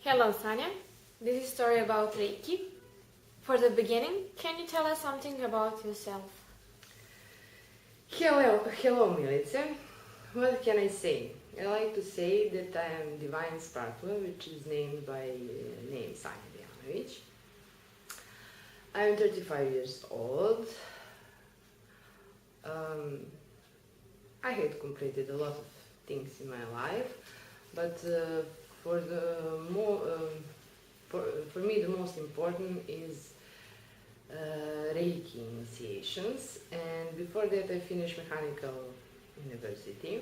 Hello, Sanya. This is a story about Reiki. For the beginning, can you tell us something about yourself? Hello, Milice. What can I say? I like to say that I am Divine Sparkler, which is named by name Sanya Dijanovic. I am 35 years old. I had completed a lot of things in my life, but for the for me the most important is Reiki initiations, and before that I finished mechanical university,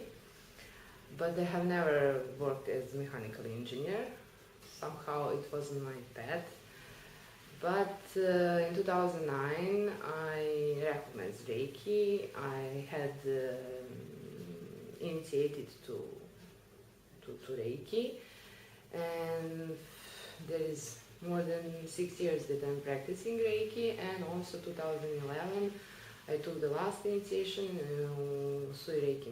but I have never worked as mechanical engineer. Somehow it wasn't my path. But in 2009 I recognized Reiki. I had initiated to Reiki, and there is more than 6 years that I'm practicing Reiki, and also 2011 I took the last initiation Usui Reiki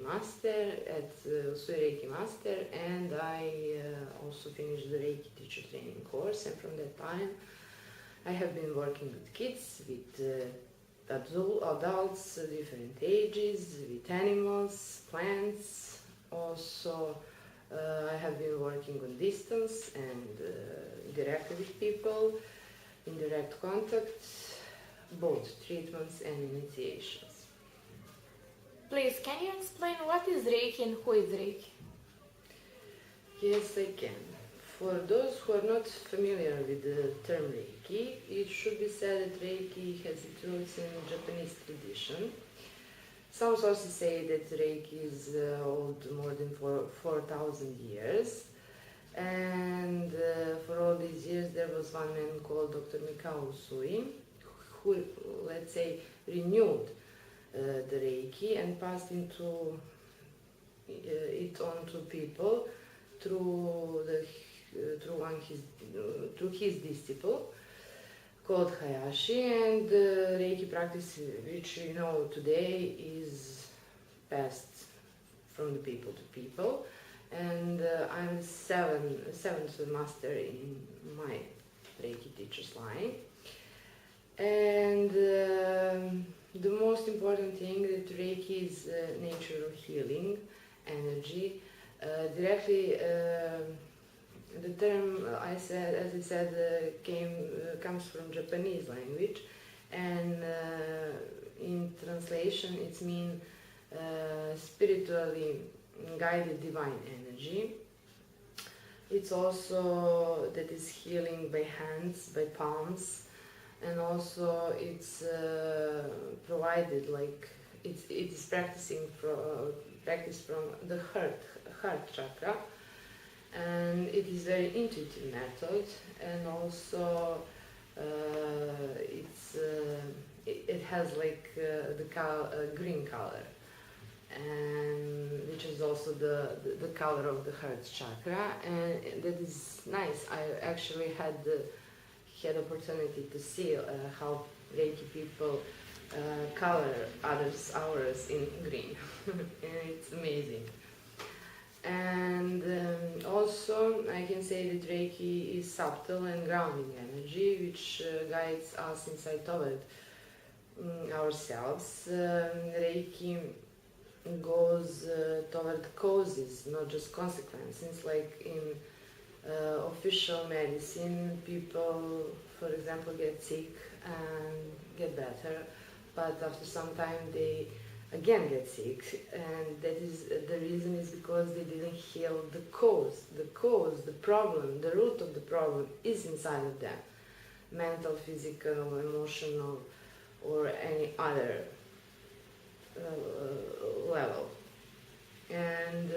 Master and I also finished the Reiki teacher training course, and from that time I have been working with kids, with adults, different ages, with animals, plants. Also, I have been working on distance and directly with people, in direct contact, both treatments and initiations. Please, can you explain what is Reiki and who is Reiki? Yes, I can. For those who are not familiar with the term Reiki, it should be said that Reiki has its roots in Japanese tradition. Some sources say that Reiki is old more than 4,000 years, and for all these years there was one man called Dr. Mikao Usui who, let's say, renewed the Reiki and passed it on to people through his disciple called Hayashi, and the Reiki practice which we know today is passed from the people to people, and I'm seventh master in my Reiki teacher's line. And the most important thing that Reiki is natural healing energy. Directly, the term as I said, comes from Japanese language, and in translation it means spiritually guided divine energy. It's also that is healing by hands, by palms, and also it's provided like it is practiced from the heart chakra, and it is very intuitive method, and also it has like the green color, and which is also the color of the heart chakra, and that is nice. I actually had opportunity to see how Reiki people color ours in green, and it's amazing. And also I can say that Reiki is subtle and grounding energy which guides us inside toward ourselves. Reiki goes toward causes, not just consequences. Like in official medicine, people, for example, get sick and get better, but after some time they again get sick, and that is the reason is because they didn't heal the cause, the problem, the root of the problem is inside of them, mental, physical, emotional, or any other level. And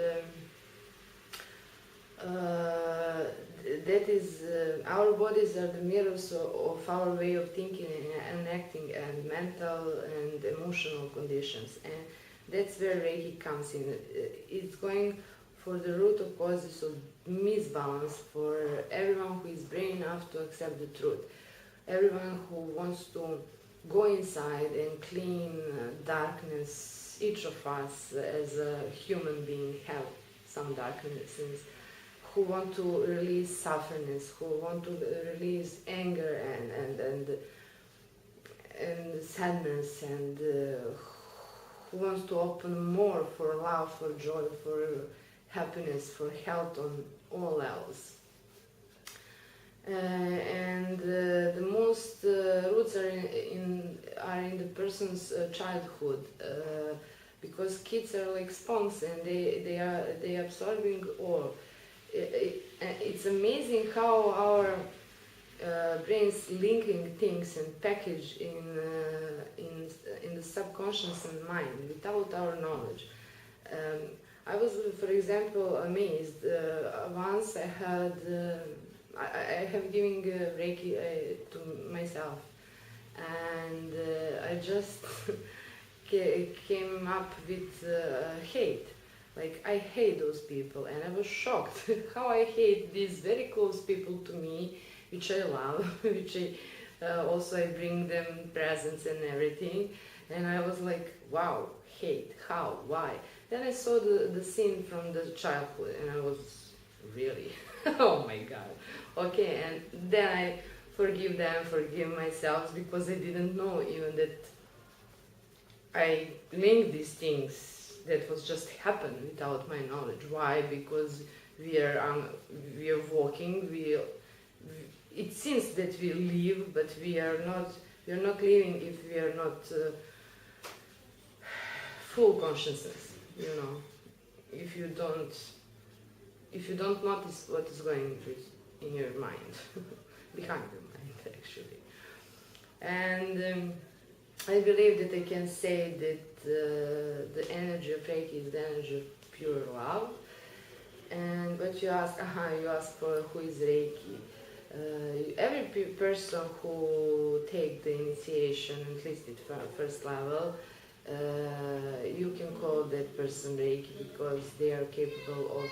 that is our bodies are the mirrors of our way of thinking and acting, and mental and emotional conditions, and that's where Reiki comes in. It's going for the root of causes of misbalance for everyone who is brave enough to accept the truth, everyone who wants to go inside and clean darkness. Each of us as a human being have some darknesses, who want to release sufferness, who want to release anger and sadness, and who wants to open more for love, for joy, for happiness, for health on all levels. And the most roots are in the person's childhood, because kids are like sponges and they are absorbing all. It's amazing how our brains linking things and package in the subconscious and mind without our knowledge. I was, for example, amazed. Once I had, I have given Reiki to myself, and I just came up with hate. Like, I hate those people, and I was shocked how I hate these very close people to me, which I love, which also I bring them presents and everything. And I was like, wow, hate, how, why? Then I saw the scene from the childhood, and I was really, oh my god. Okay, and then I forgive them, forgive myself, because I didn't know even that I linked these things that was just happened without my knowledge. Why? Because we are walking. It seems that we live, but we are not living if we are not full consciousness. You know, if you don't notice what is going in your mind, behind your mind, actually. And I believe that I can say that the energy of Reiki is the energy of pure love. And what you ask, you ask for who is Reiki. Every person who take the initiation, at least at first level, you can call that person Reiki, because they are capable of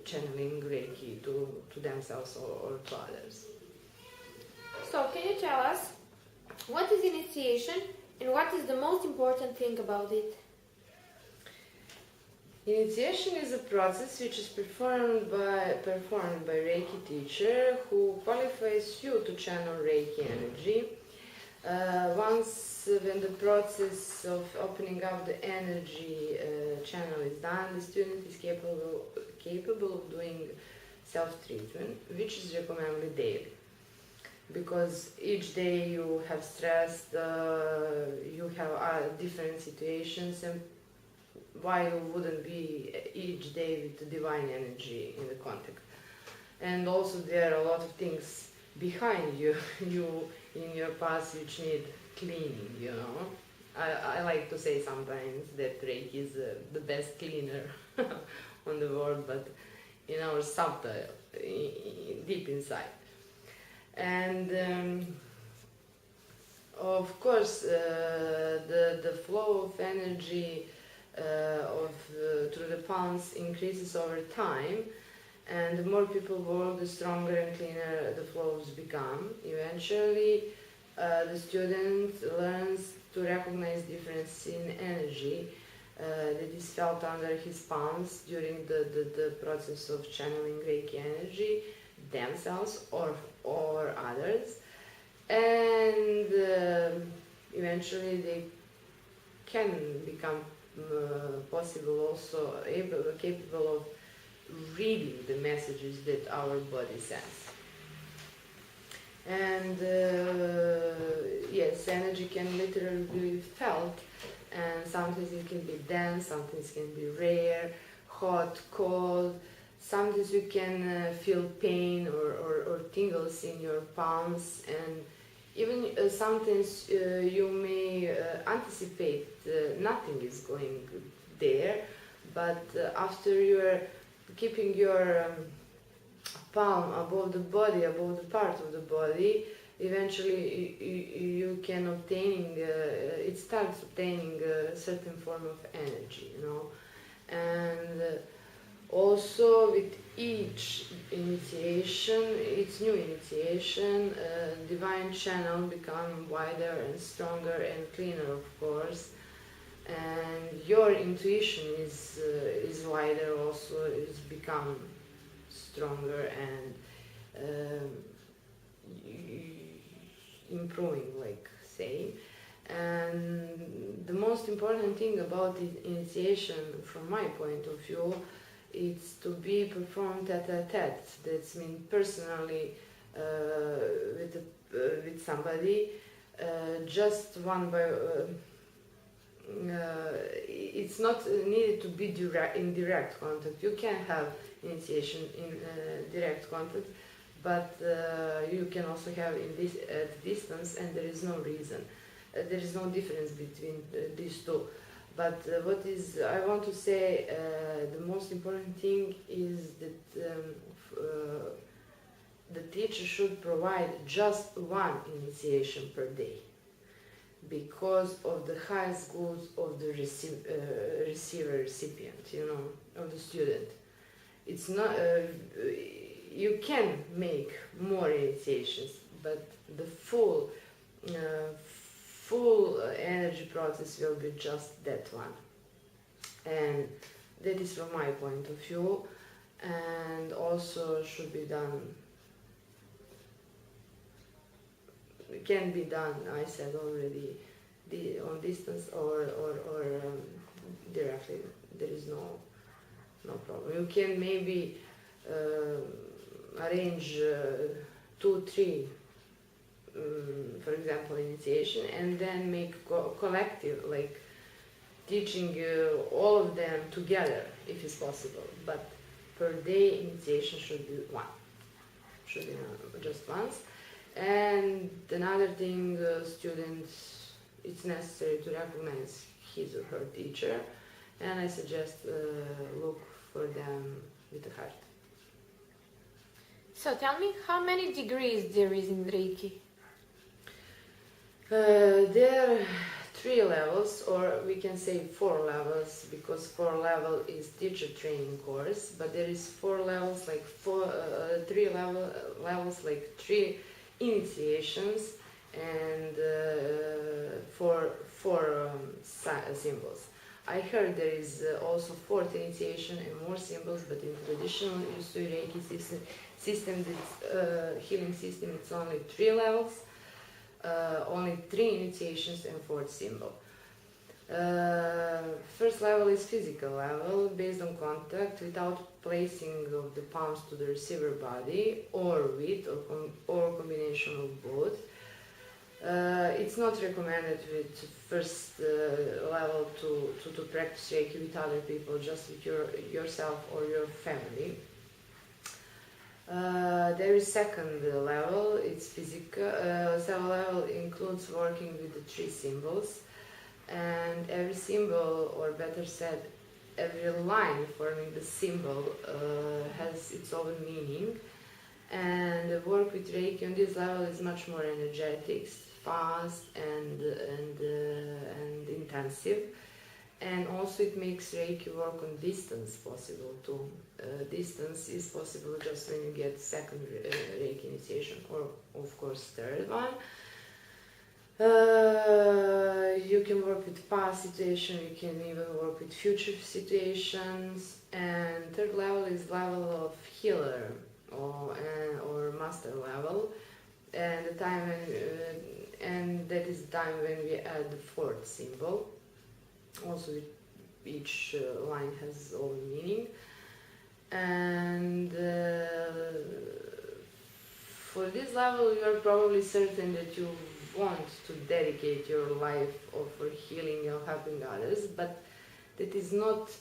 channeling Reiki to themselves or to others. So, can you tell us what is initiation and what is the most important thing about it? Initiation is a process which is performed by Reiki teacher who qualifies you to channel Reiki energy. Once when the process of opening up the energy channel is done, the student is capable of doing self-treatment, which is recommended daily. Because each day you have stress, you have different situations, and why you wouldn't be each day with the divine energy in the contact. And also there are a lot of things behind you in your past which need cleaning, you know. I like to say sometimes that Reiki is the best cleaner on the world, but in our subtle, deep inside. And of course, the flow of energy through the palms increases over time, and the more people work, the stronger and cleaner the flows become. Eventually, the student learns to recognize difference in energy that is felt under his palms during the process of channeling Reiki energy, themselves or others, and eventually they can become capable of reading the messages that our body sends. And yes, energy can literally be felt, and sometimes it can be dense, sometimes it can be rare, hot, cold. Sometimes you can feel pain or tingles in your palms, and even sometimes you may anticipate nothing is going there, but after you're keeping your palm above the body, above the part of the body, eventually you can obtain, it starts obtaining a certain form of energy, you know. And also with each initiation, each new initiation, divine channel become wider and stronger and cleaner, of course. And your intuition is wider also, it's become stronger and improving, like say. And the most important thing about the initiation, from my point of view, is to be performed tete-a-tete. That means personally with somebody, just one by. It's not needed to be in direct contact. You can have initiation in direct contact, but you can also have in this at distance, and there is no reason. There is no difference between these two. But what is I want to say, the most important thing is that the teacher should provide just one initiation per day, because of the highest goals of the recipient, of the student. It's not you can make more initiations, but the full energy process will be just that one. And that is from my point of view, and also should be done, can be done, I said already, on distance or directly. There is no problem. You can maybe arrange 2-3 for example initiation, and then make collective, like teaching all of them together if it's possible. But per day initiation should be one, should be just once. And another thing, students, it's necessary to recognize his or her teacher, and I suggest look for them with the heart. So tell me, how many degrees there is in Reiki? There are 3 levels, or we can say 4 levels, because 4 level is teacher training course, but there is 4 levels, like 3 levels, like 3 initiations, and four symbols. I heard there is also 4th initiation and more symbols, but in traditional Usui Reiki system, this healing system, it's only 3 levels, only 3 initiations and 4th symbol. First level is physical level, based on contact without placing of the palms to the receiver body, or with or combination of both. It's not recommended with first level to practice Reiki with other people, just with yourself or your family. There is second level, it's physical. Second level includes working with the 3 symbols, and every symbol, or better said, every line forming the symbol has its own meaning. And the work with Reiki on this level is much more energetic, fast, and intensive. And also it makes Reiki work on distance possible too. Distance is possible just when you get second Reiki initiation, or of course third one. You can work with past situation, you can even work with future situations. And third level is level of healer, or master level, and the time and that is the time when we add the 4th symbol. Also each line has own meaning. And for this level you are probably certain that you want to dedicate your life for healing and helping others, but that is not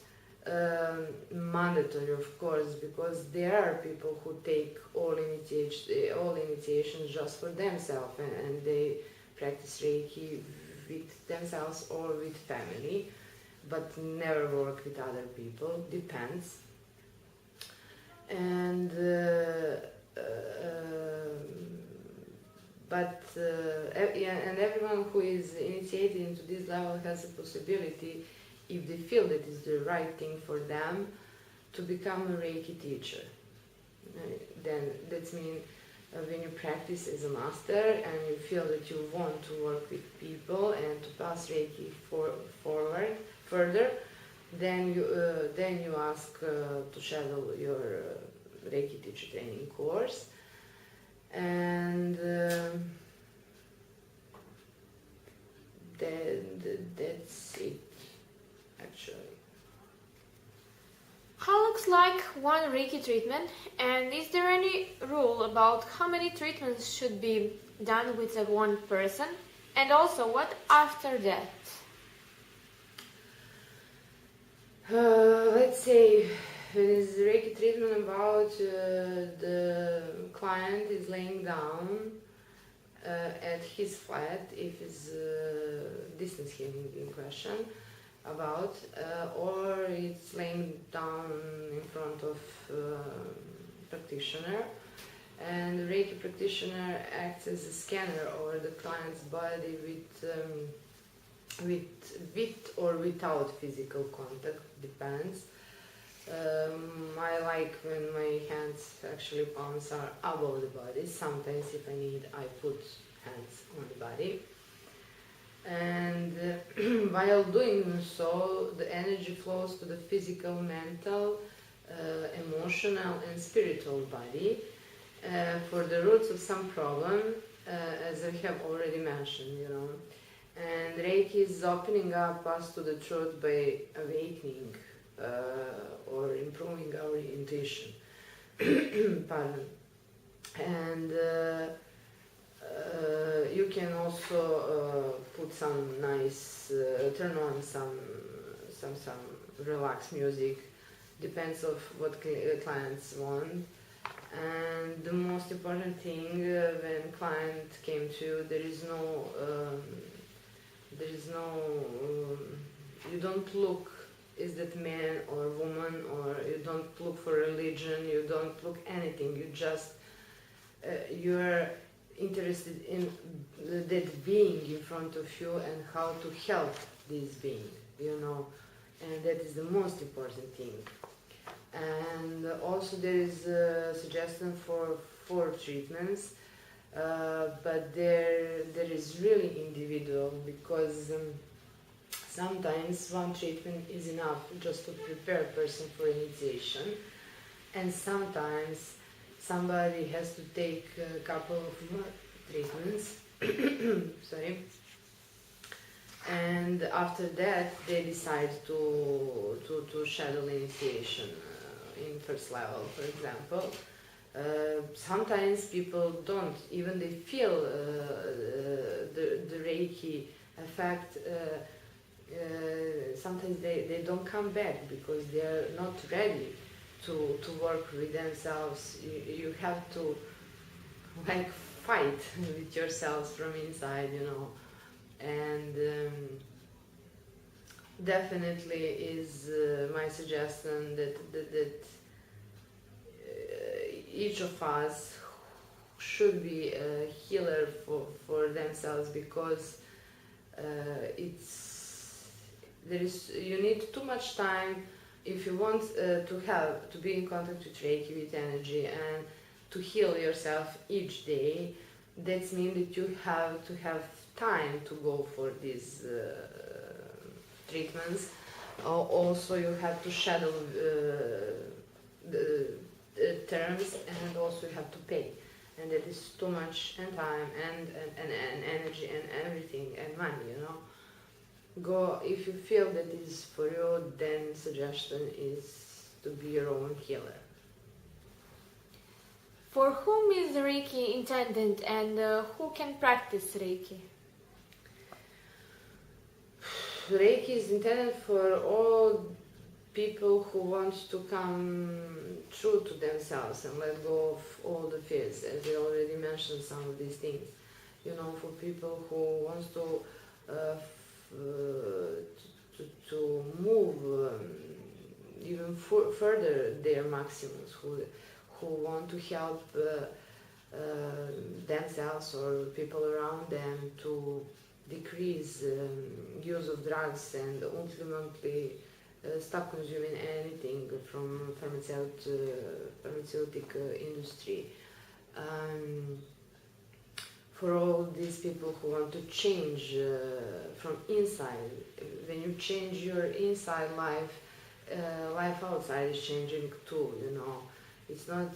mandatory, of course, because there are people who take all initiations just for themselves, and they practice Reiki with themselves or with family, but never work with other people. Depends. And and everyone who is initiated into this level has a possibility, if they feel that it's the right thing for them, to become a Reiki teacher. Then that means when you practice as a master and you feel that you want to work with people and to pass Reiki further, then you ask to shadow your Reiki teacher training course, and that's it, actually. How looks like one Reiki treatment, and is there any rule about how many treatments should be done with a one person? And also, what after that? Let's say is Reiki treatment about the client is laying down at his flat, if it's distance healing in question about, or it's laying down in front of practitioner, and the Reiki practitioner acts as a scanner over the client's body with or without physical contact, depends. I like when my hands, actually palms, are above the body. Sometimes if I need, I put hands on the body. And while doing so, the energy flows to the physical, mental, emotional and spiritual body for the roots of some problem, as I have already mentioned, And Reiki is opening up us to the truth by awakening or improving our intuition. Pardon. And you can also put some nice, turn on some relaxed music. Depends of what clients want. And the most important thing when client came to, there is no, you don't look, is that man or woman, or you don't look for religion, you don't look anything, you just, you're interested in that being in front of you and how to help this being, and that is the most important thing. And also there is a suggestion for 4 treatments, but there is really individual, because sometimes one treatment is enough just to prepare a person for initiation, and sometimes somebody has to take a couple of more treatments. Sorry. And after that they decide to shadow initiation in first level, for example. Sometimes people don't, even they feel the Reiki effect, sometimes they don't come back because they are not ready to work with themselves. You have to fight with yourselves from inside, and definitely is my suggestion that each of us should be a healer for themselves, because you need too much time if you want to be in contact with Reiki, with energy, and to heal yourself each day. That means that you have to have time to go for these treatments. Also, you have to shadow the terms, and also you have to pay, and that is too much, and time and energy and everything, and money. Go, if you feel that it is for you, then suggestion is to be your own healer. For whom is Reiki intended, and who can practice Reiki? Reiki is intended for all people who want to come true to themselves and let go of all the fears, as I already mentioned some of these things. For people who want to move even further their maximums, who want to help themselves or people around them to decrease use of drugs and ultimately stop consuming anything from pharmaceutical industry. For all these people who want to change from inside, when you change your inside life, life outside is changing too, It's not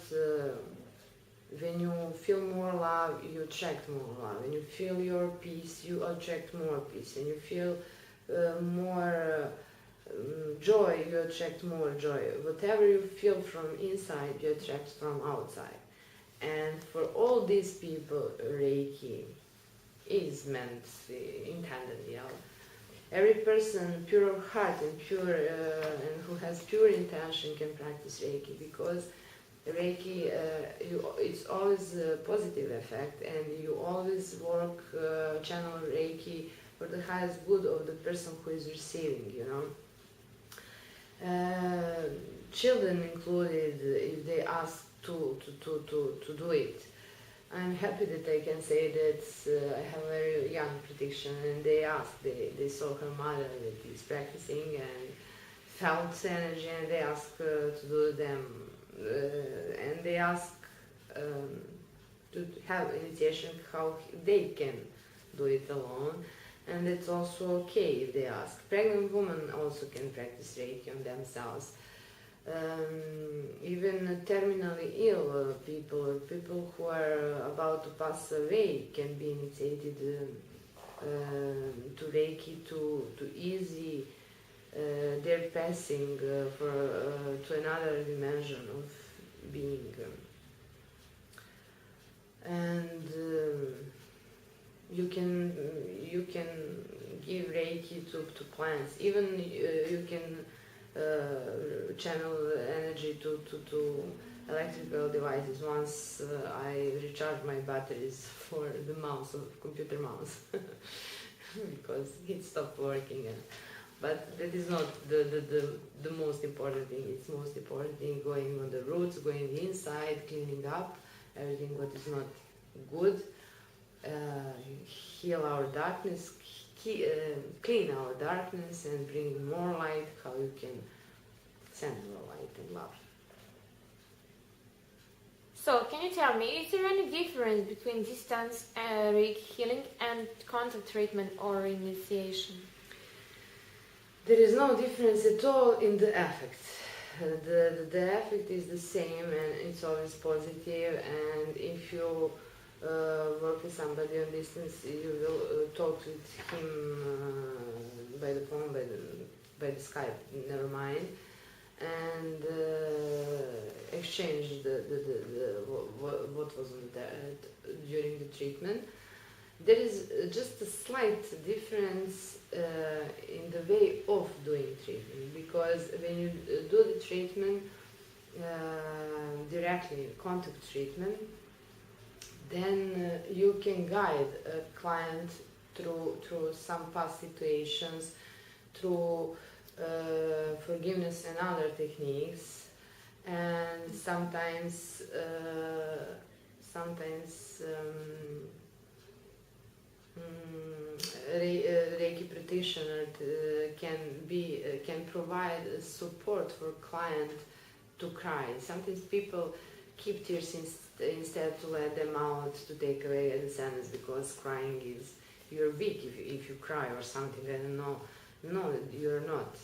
when you feel more love, you attract more love. When you feel your peace, you attract more peace. When you feel more joy, you attract more joy. Whatever you feel from inside, you attract from outside. And for all these people, Reiki is meant, intended, Every person pure of heart and pure and who has pure intention can practice Reiki, because Reiki, it's always a positive effect, and you always work, channel Reiki for the highest good of the person who is receiving, Children included, if they ask to do it. I'm happy that I can say that I have a very young prediction, and they asked, they saw her mother that is practicing and felt energy, and they asked to do them, and they ask to have initiation how they can do it alone, and it's also okay if they ask. Pregnant women also can practice Reiki on themselves. Even terminally ill people, or people who are about to pass away, can be initiated to Reiki to easy their passing to another dimension of being. And you can give Reiki to plants. Even you can channel energy to electrical devices. Once I recharged my batteries for the mouse, computer mouse, because it stopped working. But that is not the most important thing. It's most important thing going on the roots, going inside, cleaning up everything what is not good, heal our darkness, clean our darkness, and bring more light, how you can send more light and love. So, can you tell me, is there any difference between distance Reiki healing and contact treatment or initiation? There is no difference at all in the effect. The effect is the same, and it's always positive. And if you work with somebody on distance, you will talk with him by the phone, by the Skype, never mind, and exchange what was during the treatment. There is just a slight difference in the way of doing treatment, because when you do the treatment directly, contact treatment, then you can guide a client through some past situations, through forgiveness and other techniques, and sometimes Reiki practitioner can provide support for client to cry. Sometimes people keep tears instead to let them out, to take away the sadness, because crying is, you're weak if you cry or something. I don't know. No, you're not.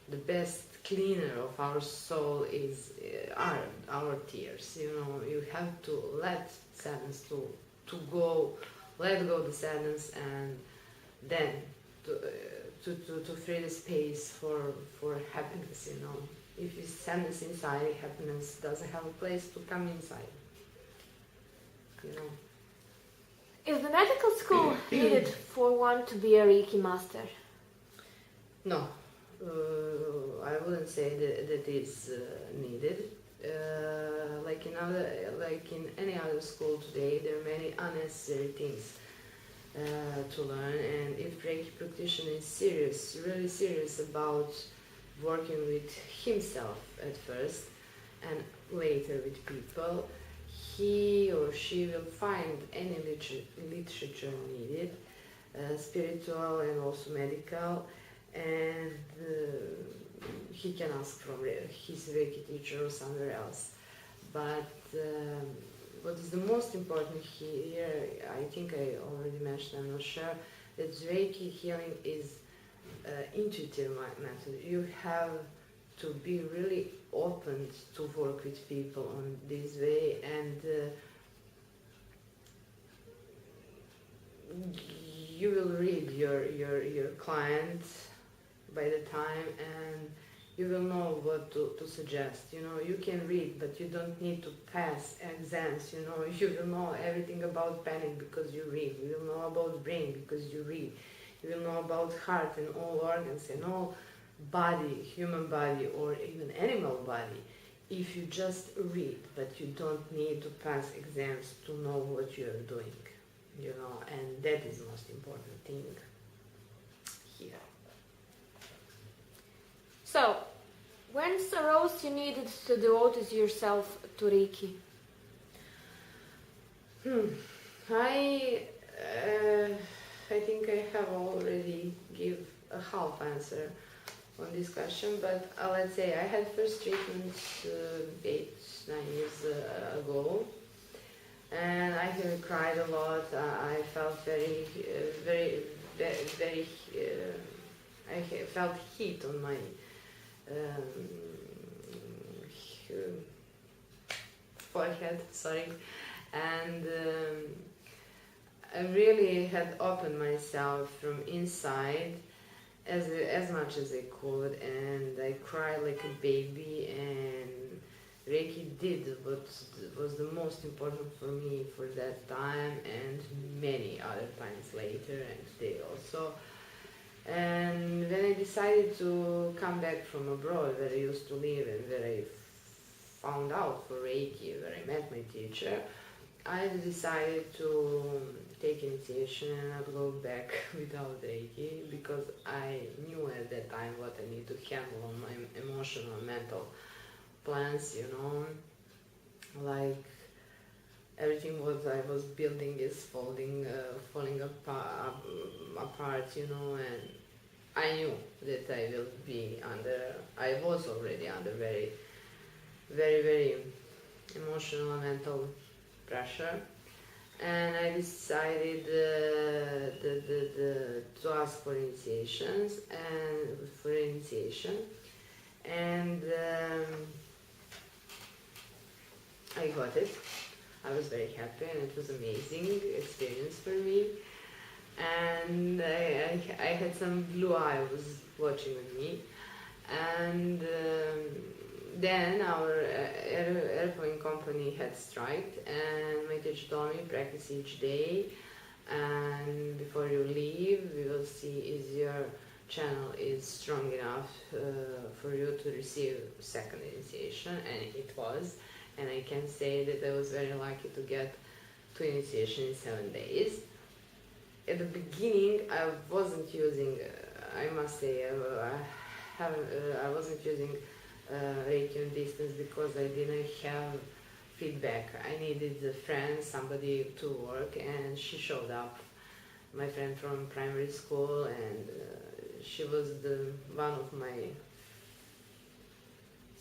The best cleaner of our soul is our tears. You have to let sadness to go, let go the sadness, and then to free the space for happiness. If it's sadness inside, happiness doesn't have a place to come inside. Is the medical school needed for one to be a Reiki master? No, I wouldn't say that is needed. Like in any other school today, there are many unnecessary things to learn. And if Reiki practitioner is serious, really serious about working with himself at first and later with people, he or she will find any literature needed, spiritual and also medical, and he can ask from his Reiki teacher or somewhere else. But what is the most important here, I think I already mentioned, I'm not sure, that Reiki healing is intuitive method. You have to be really open to work with people on this way, and you will read your client by the time, and you will know what to suggest. You can read, but you don't need to pass exams. You will know everything about panic because you read. You will know about brain because you read. You will know about heart and all organs and all body, human body or even animal body, if you just read. But you don't need to pass exams to know what you are doing. And that is the most important thing here. So, when arose you needed to devote yourself to Reiki? I think I have already give a half answer on this question, but let's say I had first treatment 8-9 years ago, and I have cried a lot. I felt very, I felt heat on my forehead, sorry, and I really had opened myself from inside as much as I could, and I cried like a baby, and Reiki did what was the most important for me for that time and many other times later and today also. And when I decided to come back from abroad where I used to live and where I found out for Reiki, where I met my teacher, I decided to take initiation and not go back without Reiki, because I knew at that time what I need to handle on my emotional, mental plans, like everything what I was building is falling apart, and I knew that I was already under very, very, very emotional and mental pressure, and I decided to ask for initiation, and I got it. I was very happy, and it was amazing experience for me. And I had some blue eyes watching me, and then our airplane company had striked, and my teacher told me practice each day, and before you leave we will see if your channel is strong enough for you to receive second initiation, and it was. And I can say that I was very lucky to get 2 initiations in 7 days. At the beginning, I wasn't using, I must say, I wasn't using Reiki on distance because I didn't have feedback. I needed a friend, somebody to work, and she showed up. My friend from primary school, and she was one of my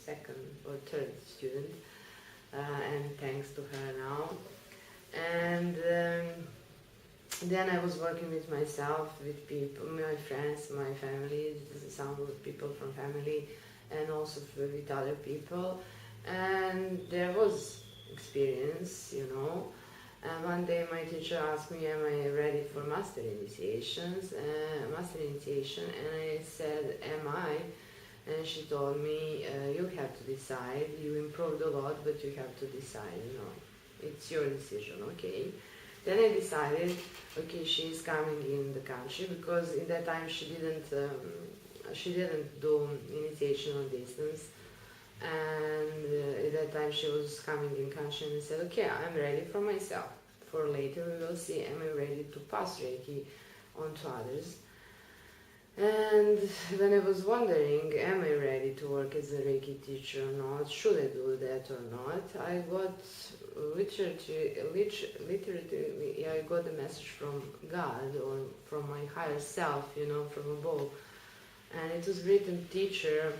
second or third student. And thanks to her now. And then I was working with myself, with people, my friends, my family, some people from family, and also with other people. And there was experience, And one day my teacher asked me, am I ready for master initiation? And I said, am I? And she told me, you have to decide. You improved a lot, but you have to decide, It's your decision, okay? Then I decided, okay, she's coming in the country, because in that time she didn't do initiation on distance. And at that time she was coming in country, and I said, okay, I'm ready for myself. For later we will see, am I ready to pass Reiki on to others? And when I was wondering, am I ready to work as a Reiki teacher or not, should I do that or not, I got literally, I got a message from God or from my higher self, from above. And it was written teacher,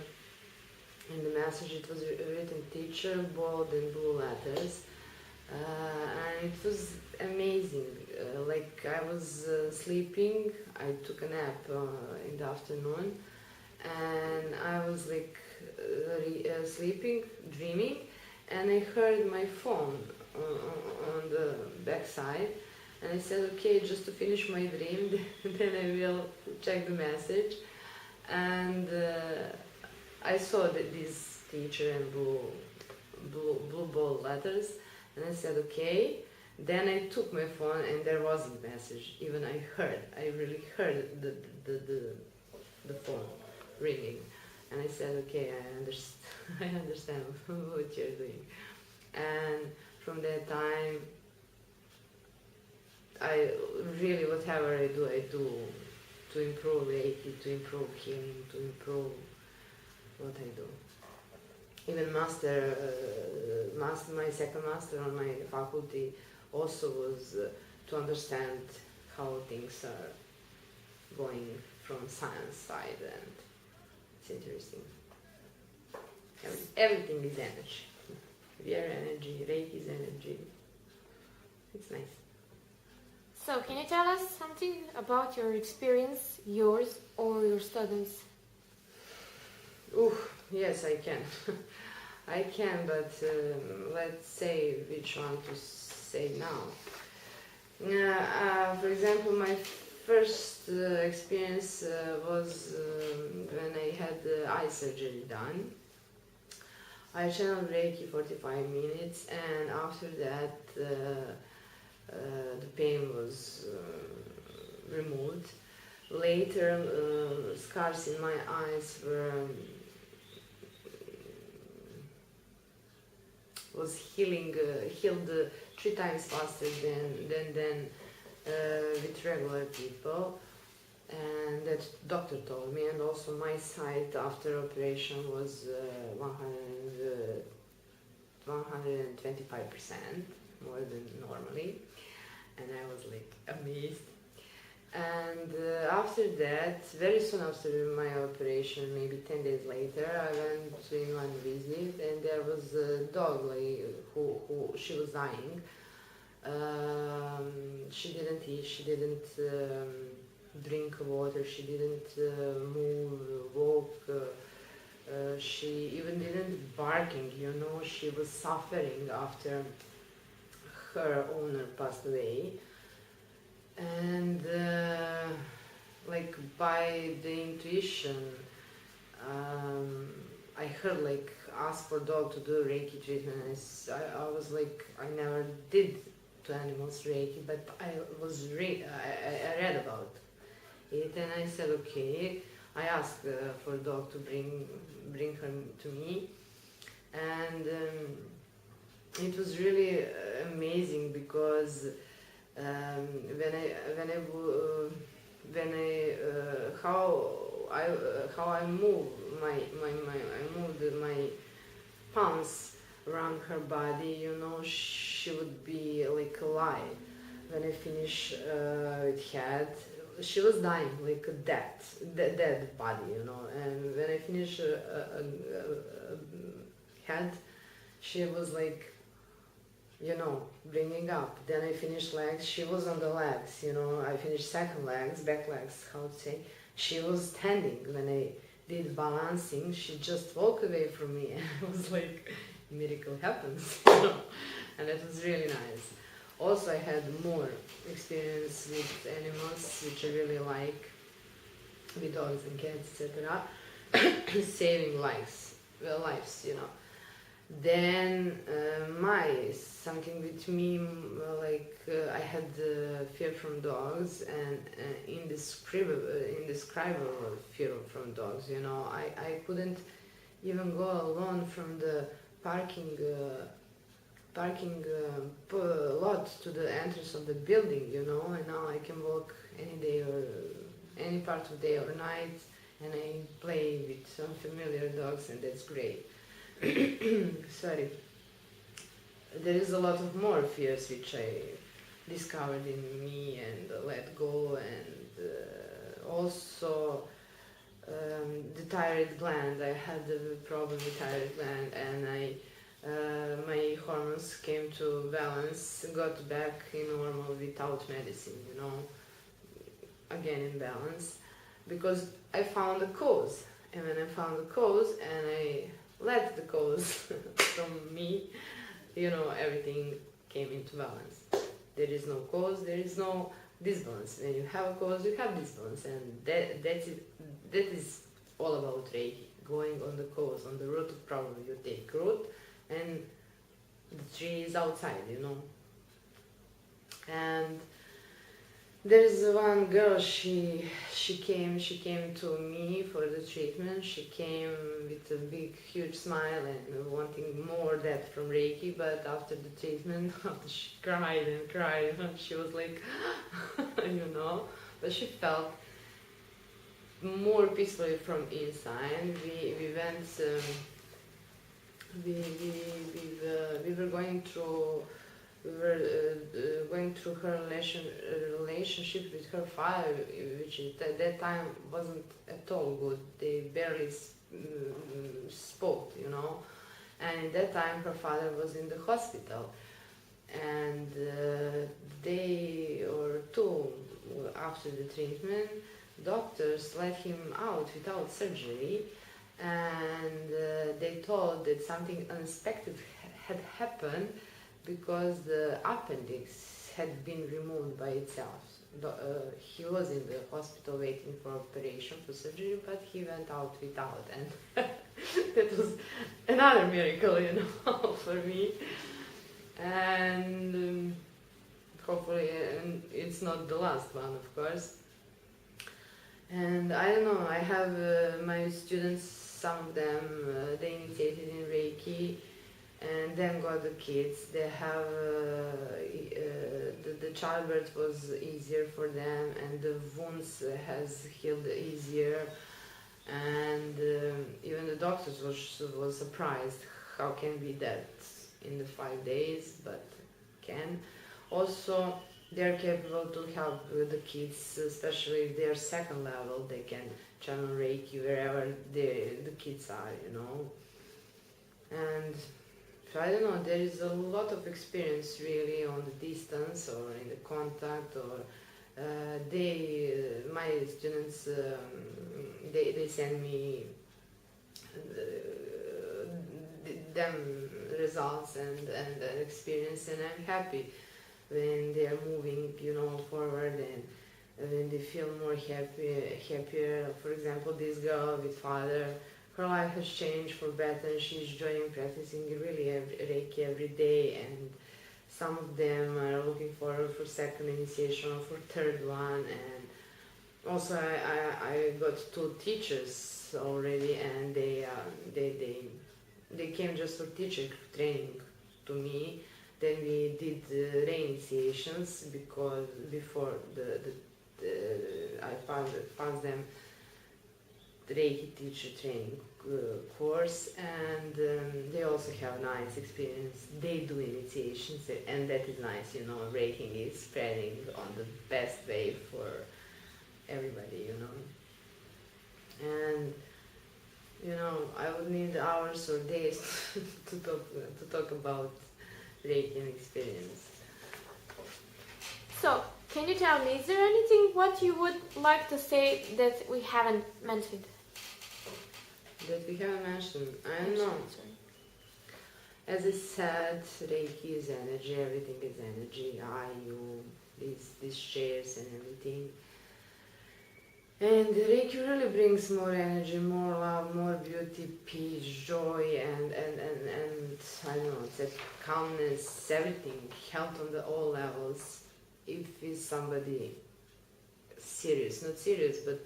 in the message it was written teacher, bold and blue letters. And it was amazing. Like I was sleeping, I took a nap in the afternoon, and I was like sleeping, dreaming, and I heard my phone on the backside, and I said, okay, just to finish my dream, then I will check the message, and I saw that this teacher in blue bold letters, and I said, okay. Then I took my phone, and there wasn't a message. Even I really heard the phone ringing, and I said, okay, I understand what you're doing. And from that time, I really, whatever I do to improve Reiki, to improve healing, to improve what I do. Even my second master on my faculty also was to understand how things are going from science side, and it's interesting. Everything is energy. We are energy, Reiki is energy. It's nice. So, can you tell us something about your experience, yours or your students? Yes, I can. I can, but let's say which one to say now. For example, my first experience was when I had eye surgery done. I channeled Reiki 45 minutes, and after that the pain was removed. Later, scars in my eyes was healed 3 times faster than with regular people, and that doctor told me. And also my sight after operation was 125% more than normally, and I was like amazed. And after that, very soon after my operation, maybe 10 days later, I went in one visit, and there was a dog who she was dying. She didn't eat, she didn't drink water, she didn't move, walk, she even didn't barking, she was suffering after her owner passed away. And by the intuition, I heard ask for dog to do Reiki treatment. I was like, I never did to animals Reiki, but I read about it, and I said okay. I asked for dog to bring her to me, and it was really amazing because how I moved my palms around her body, she would be like alive. When I finish with head, she was dying like a dead body, and when I finish head, she was like, bringing up. Then I finished legs, she was on the legs, I finished second legs, back legs, how to say. She was standing. When I did balancing, she just walked away from me, and I was like, miracle happens, and it was really nice. Also, I had more experience with animals, which I really like, with dogs and cats, etc. Saving lives. Then something with me, I had fear from dogs, and indescribable fear from dogs. I couldn't even go alone from the parking lot to the entrance of the building. And now I can walk any day or any part of day or night, and I play with unfamiliar dogs, and that's great. Sorry. There is a lot of more fears which I discovered in me and let go, and also the thyroid gland. I had a problem with thyroid gland, and my hormones came to balance, got back in normal without medicine, again in balance, because I found a cause. And when I found the cause and I let the cause from me, everything came into balance. There is no cause, there is no disbalance. When you have a cause, you have disbalance, and that is all about Reiki. Going on the cause, on the root of problem. You take root, and the tree is outside, And there's one girl. She came to me for the treatment. She came with a big, huge smile and wanting more depth from Reiki. But after the treatment, she cried and cried. And she was like, But she felt more peacefully from inside. We went. We were going through. We were going through her relationship with her father, which at that time wasn't at all good. They barely spoke, And at that time, her father was in the hospital, and day or two after the treatment, doctors let him out without surgery, and they thought that something unexpected had happened because the appendix had been removed by itself. He was in the hospital waiting for operation, for surgery, but he went out without, and that was another miracle, for me. And hopefully it's not the last one, of course. And I don't know, I have my students, some of them, they initiated in Reiki, and then got the kids. They have the childbirth was easier for them, and the wounds has healed easier, and even the doctors was surprised how can be that in the 5 days, but can. Also, they're capable to help with the kids, especially if they're second level. They can channel Reiki wherever the kids are, And I don't know, there is a lot of experience really on the distance or in the contact, or my students, they send me them results and experience, and I'm happy when they are moving, forward, and when they feel more happier. For example, this girl with father, her life has changed for better, and she's enjoying practicing really Reiki every day, and some of them are looking forward for second initiation or for third one. And also I got 2 teachers already, and they came just for teacher training to me. Then we did re-initiations because before I passed them the Reiki teacher training course, and they also have nice experience. They do initiations, and that is nice, Reiki is spreading on the best way for everybody, And I would need hours or days to talk about Reiki experience. So, can you tell me, is there anything what you would like to say that we haven't mentioned? That we haven't mentioned? I don't know. As I said, Reiki is energy, everything is energy. You, these chairs and everything. And Reiki really brings more energy, more love, more beauty, peace, joy, and I don't know, it's calmness, everything, health on all levels. If it's somebody serious, not serious, but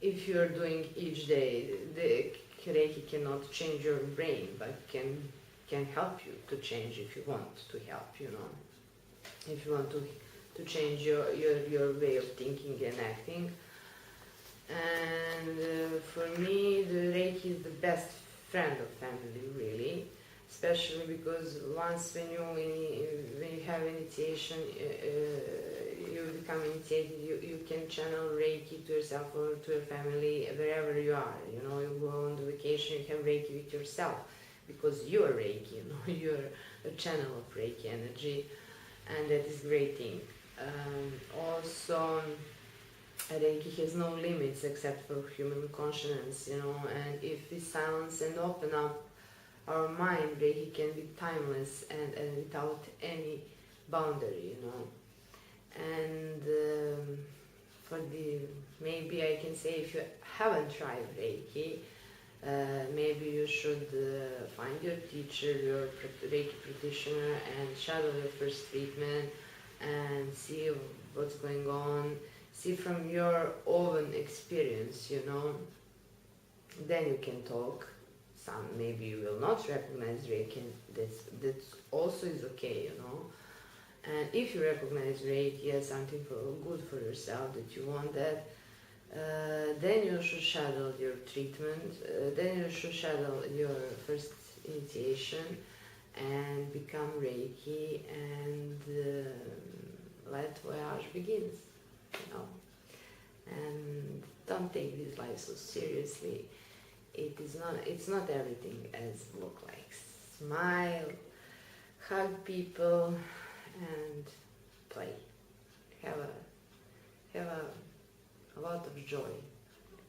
if you're doing each day, the Reiki cannot change your brain, but can help you to change if you want to help, If you want to change your way of thinking and acting. And for me, the Reiki is the best friend of family, really, especially because once when you have initiation, you become initiated, you can channel Reiki to yourself or to your family wherever you are. You go on the vacation, you have Reiki with yourself because you are Reiki. You're a channel of Reiki energy, and that is a great thing. Also, Reiki has no limits except for human consciousness, and if we silence and open up our mind, Reiki can be timeless and without any boundary, And maybe I can say, if you haven't tried Reiki, maybe you should find your teacher, your Reiki practitioner, and shadow your first treatment and see what's going on. See from your own experience, Then you can talk. Maybe you will not recognize Reiki. That's also is okay, And if you recognize Reiki as something good for yourself, that you want that, then you should shadow your treatment. Then you should shadow your first initiation and become Reiki, and let voyage begins. And don't take this life so seriously. It's not everything as look like. Smile, hug people, and play. Have a lot of joy.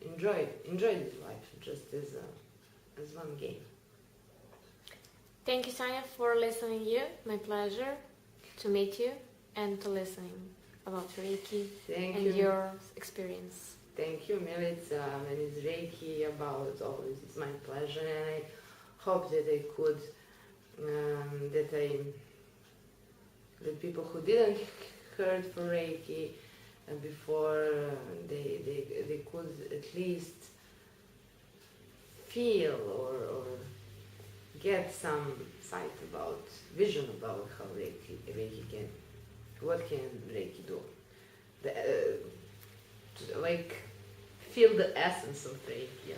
Enjoy this life just as one game. Thank you, Sonia, for listening you. My pleasure to meet you and to listening about Reiki and your experience. Thank you, Milica. And it's Reiki about all this. It's my pleasure, and I hope that I could, that people who didn't heard for Reiki before, they could at least feel or get some vision about how Reiki can, what can Reiki do. Feel the essence of Reiki,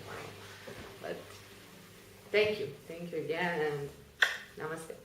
But thank you again, and namaste.